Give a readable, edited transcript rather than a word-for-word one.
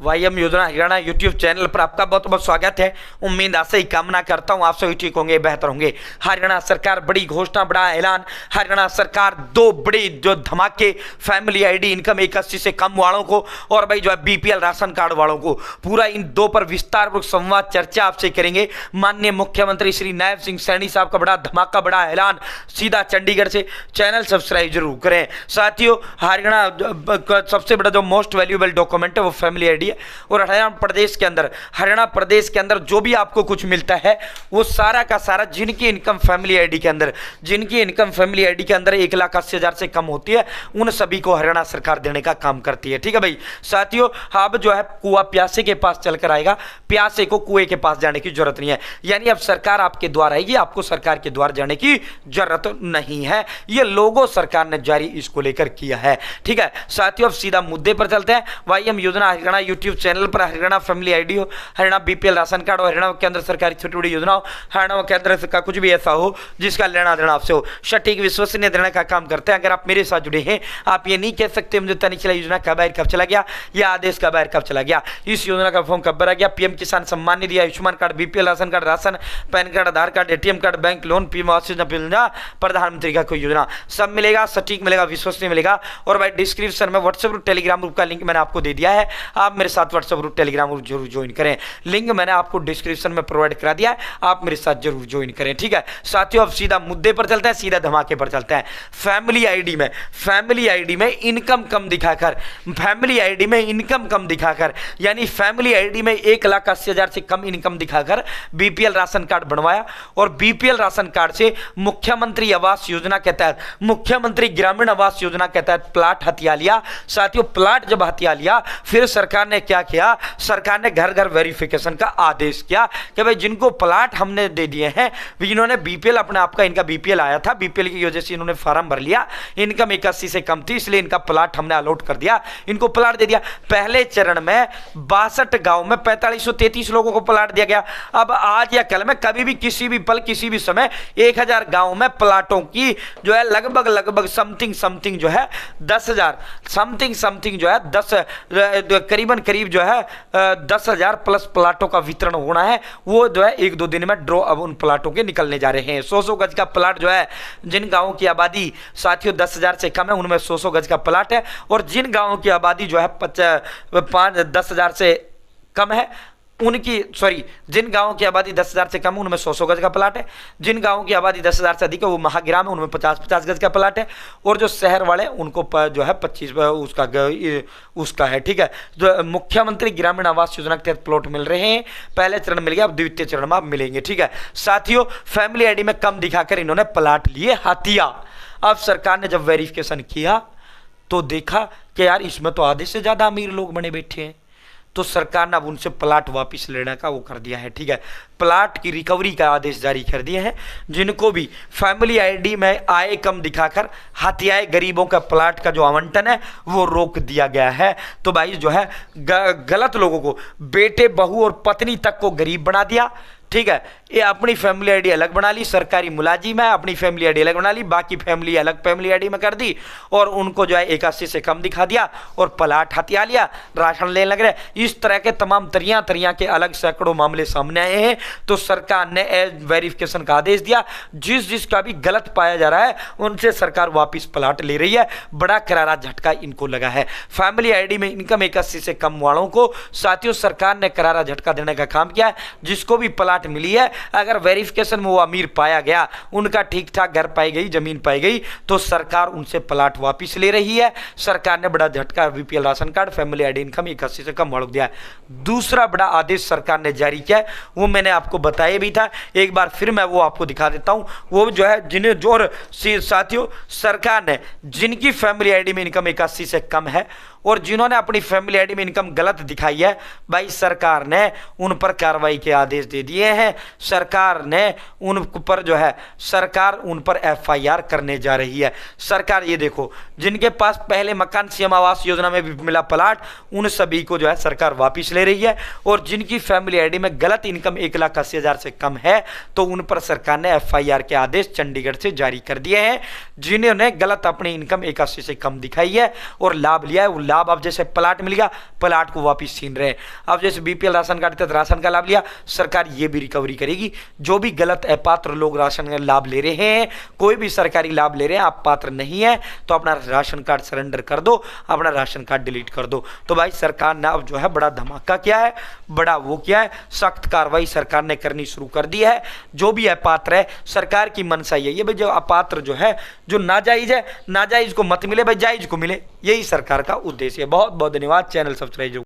वाईएम योजना Haryana YouTube channel पर आपका बहुत बहुत स्वागत है। उम्मीद आशा ही कामना करता हूं आप सभी ठीक होंगे, बेहतर होंगे। हरियाणा सरकार बड़ी घोषणा, बड़ा ऐलान। हरियाणा सरकार दो बड़ी जो धमाके, फैमिली आईडी इनकम 81 से कम वालों को और भाई जो है बीपीएल राशन कार्ड वालों को, पूरा इन दो पर विस्तारपूर्वक संवाद चर्चा आपसे करेंगे। माननीय मुख्यमंत्री श्री नायब सिंह सैनी साहब का बड़ा धमाका, बड़ा ऐलान सीधा चंडीगढ़ से। चैनल सब्सक्राइब जरूर करें। साथियों, हरियाणा सबसे बड़ा जो मोस्ट वैल्यूएबल डॉक्यूमेंट है वो फैमिली आईडी है। और हरियाणा प्रदेश के अंदर जो भी आपको कुछ मिलता है वो सारा का सारा जिनकी इनकम फैमिली आईडी के अंदर 1,80,000 से कम होती है, उन सभी को हरियाणा सरकार देने का काम करती है। ठीक है भाई। साथियों, अब जो है कुआं प्यासे के पास चलकर आएगा, प्यासे को कुएं के पास जाने की जरूरत नहीं है। यानी अब सरकार आपके द्वार आएगी, आपको सरकार के द्वार जाने की जरूरत नहीं है। ये लोगो सरकार ने जारी इसको लेकर किया है। ठीक है साथियों, अब सीधा मुद्दे पर चलते हैं। वाईएम योजना हरियाणा यूट्यूब चैनल पर हरियाणा फैमिली आईडी हो, हरियाणा बीपीएल राशन कार्ड और हरियाणा केंद्र सरकारी छोटी बड़ी योजना हो, हरियाणा केंद्र का कुछ भी ऐसा हो जिसका लेना देना आपसे हो, सटीक विश्वसनीय देने का काम करते हैं। अगर आप मेरे साथ जुड़े हैं, आप ये नहीं कह सकते मुझे पता नहीं चला योजना कब आया, कब चला गया, या आदेश कब आया, कब चला गया, इस योजना का फॉर्म कब भरा गया, PM Kisan Samman Nidhi, Ayushman card, BPL ration card, ration, pan card, Aadhaar card, ATM card, bank loan, PM Awas Yojana, प्रधानमंत्री का कोई योजना, सब मिलेगा, सटीक मिलेगा, विश्वसनीय मिलेगा। और भाई डिस्क्रिप्शन में व्हाट्सएप ग्रुप, टेलीग्राम ग्रुप का लिंक मैंने आपको दे दिया है। आप मेरे साथ व्हाट्सएप ग्रुप, टेलीग्राम ग्रुप जरूर ज्वाइन करें। लिंक मैंने आपको डिस्क्रिप्शन में प्रोवाइड करा दिया है, आप मेरे साथ जरूर ज्वाइन करें। ठीक है साथियों, अब सीधा मुद्दे पर चलते हैं, सीधा धमाके पर चलते हैं। फैमिली आईडी में इनकम कम दिखाकर, यानी फैमिली आईडी में 1,80,000 से कम इनकम दिखाकर बीपीएल राशन कार्ड बनवाया और बीपीएल राशन कार्ड से मुख्यमंत्री आवास योजना के तहत, मुख्यमंत्री ग्रामीण आवास योजना के तहत प्लाट हथिया लिया। साथियों, प्लाट जब हथिया लिया, फिर सरकार ने क्या किया, सरकार ने घर घर वेरिफिकेशन का आदेश किया कि भाई जिनको प्लाट हमने दे दिए हैं, इन्होंने बीपीएल अपने आपका, इनका बीपीएल आया था, बीपीएल की वजह से इन्होंने फॉर्म भर लिया, इनकम 81 से कम थी, इसलिए इनका प्लाट हमने अलॉट कर दिया, इनको प्लाट दे दिया। पहले चरण में 62 गांव में 4533 लोगों को प्लाट दिया गया। अब आज या कल में कभी भी, किसी भी पल, किसी भी समय 1000 गांव में प्लाटों की जो है लगभग समथिंग जो है 10,000 समथिंग जो है करीब जो है 10,000 प्लस प्लाटों का वितरण होना है। वो जो है 1-2 दिन में ड्रॉ अब उन प्लाटों के निकलने जा रहे हैं। 100 गज का प्लाट जो है, जिन गांवों की आबादी साथियों 10,000 से कम है, उनमें 100 गज का प्लाट है। और जिन गांवों की आबादी जो है 10,000 से कम है, जिन गांवों की आबादी 10,000 से कम है, उनमें 100 गज का प्लाट है। जिन गांवों की आबादी 10,000 से अधिक है, वो महाग्राम है, उनमें 50 गज का प्लाट है। और जो शहर वाले, उनको जो है 25 उसका है। ठीक है, जो मुख्यमंत्री ग्रामीण आवास योजना के तहत प्लॉट मिल रहे हैं। पहले चरण मिल गया, अब द्वितीय चरण में आप मिलेंगे। ठीक है साथियों, फैमिली आईडी में कम दिखाकर इन्होंने प्लाट लिए हथिया। अब सरकार ने जब वेरिफिकेशन किया तो देखा कि यार इसमें तो आधे से ज्यादा अमीर लोग बने बैठे हैं, तो सरकार ने अब उनसे प्लाट वापस लेने का वो कर दिया है। ठीक है, प्लाट की रिकवरी का आदेश जारी कर दिए हैं। जिनको भी फैमिली आईडी में आय कम दिखाकर हथियाए गरीबों का प्लाट का जो आवंटन है वो रोक दिया गया है। तो भाई जो है गलत लोगों को, बेटे, बहू और पत्नी तक को गरीब बना दिया। ठीक है, ये अपनी फैमिली आईडी अलग बना ली, सरकारी मुलाजिम है, अपनी फैमिली आईडी अलग बना ली, बाकी फैमिली अलग फैमिली आईडी में कर दी और उनको जो है 81 से कम दिखा दिया और प्लाट हथिया लिया, राशन लेने लग रहे। इस तरह के तमाम तरिया के अलग सैकड़ों मामले सामने आए हैं। तो सरकार ने वेरिफिकेशन का आदेश दिया, जिसका भी गलत पाया जा रहा है उनसे सरकार वापिस प्लाट ले रही है। बड़ा करारा झटका इनको लगा है। फैमिली आईडी में इनकम 81 से कम वालों को साथियों सरकार ने करारा झटका देने का काम किया है। जिसको भी प्लाट मिली है, अगर वेरिफिकेशन में वो अमीर पाया गया, उनका ठीक ठाक घर पाई गई, जमीन पाई गई, तो सरकार उनसे प्लाट वापिस ले रही है। सरकार ने बड़ा झटका BPL ration card, family ID income 81 से कम वालों को दिया है। दूसरा बड़ा आदेश सरकार ने जारी किया है, वो मैंने आपको बताया भी था, एक बार फिर मैं वो आपको दिखा देता हूं। वो जो है जिन्हें जो साथियों सरकार ने जिनकी फैमिली आईडी में इनकम 81 से कम है और जिन्होंने अपनी फैमिली आईडी में इनकम गलत दिखाई है, भाई सरकार ने उन पर कार्रवाई के आदेश दे दिए हैं। सरकार ने उन पर जो है उन पर एफआईआर करने जा रही है। सरकार ये देखो, जिनके पास पहले मकान सीएम आवास योजना में भी मिला प्लाट, उन सभी को जो है सरकार वापिस ले रही है। और जिनकी फैमिली आईडी में गलत इनकम 1,80,000 से कम है, तो उन पर सरकार ने एफआईआर के आदेश चंडीगढ़ से जारी कर दिए हैं। जिन्होंने गलत अपनी इनकम 81 से कम दिखाई है और लाभ लिया है, वो लाभ, अब जैसे प्लाट मिल गया, प्लाट को वापिस छीन रहे हैं। अब जैसे बीपीएल राशन कार्ड के तहत राशन का लाभ लिया, सरकार ये भी रिकवरी करेगी। जो भी गलत अपात्र लोग राशन का लाभ ले रहे हैं, कोई भी सरकारी लाभ ले रहे हैं, आप पात्र नहीं है तो अपना राशन कार्ड सरेंडर कर दो, अपना राशन कार्ड डिलीट कर दो। तो भाई सरकार ने अब जो है बड़ा धमाका किया है, बड़ा वो किया है, सख्त कार्रवाई सरकार ने करनी शुरू कर दी है। जो भी अपात्र है, सरकार की मनसा यही है भाई, जो अपात्र जो है, जो नाजायज है, नाजायज को मत मिले भाई, जायज को मिले, यही सरकार का उद्देश्य है। बहुत बहुत धन्यवाद। Channel subscribe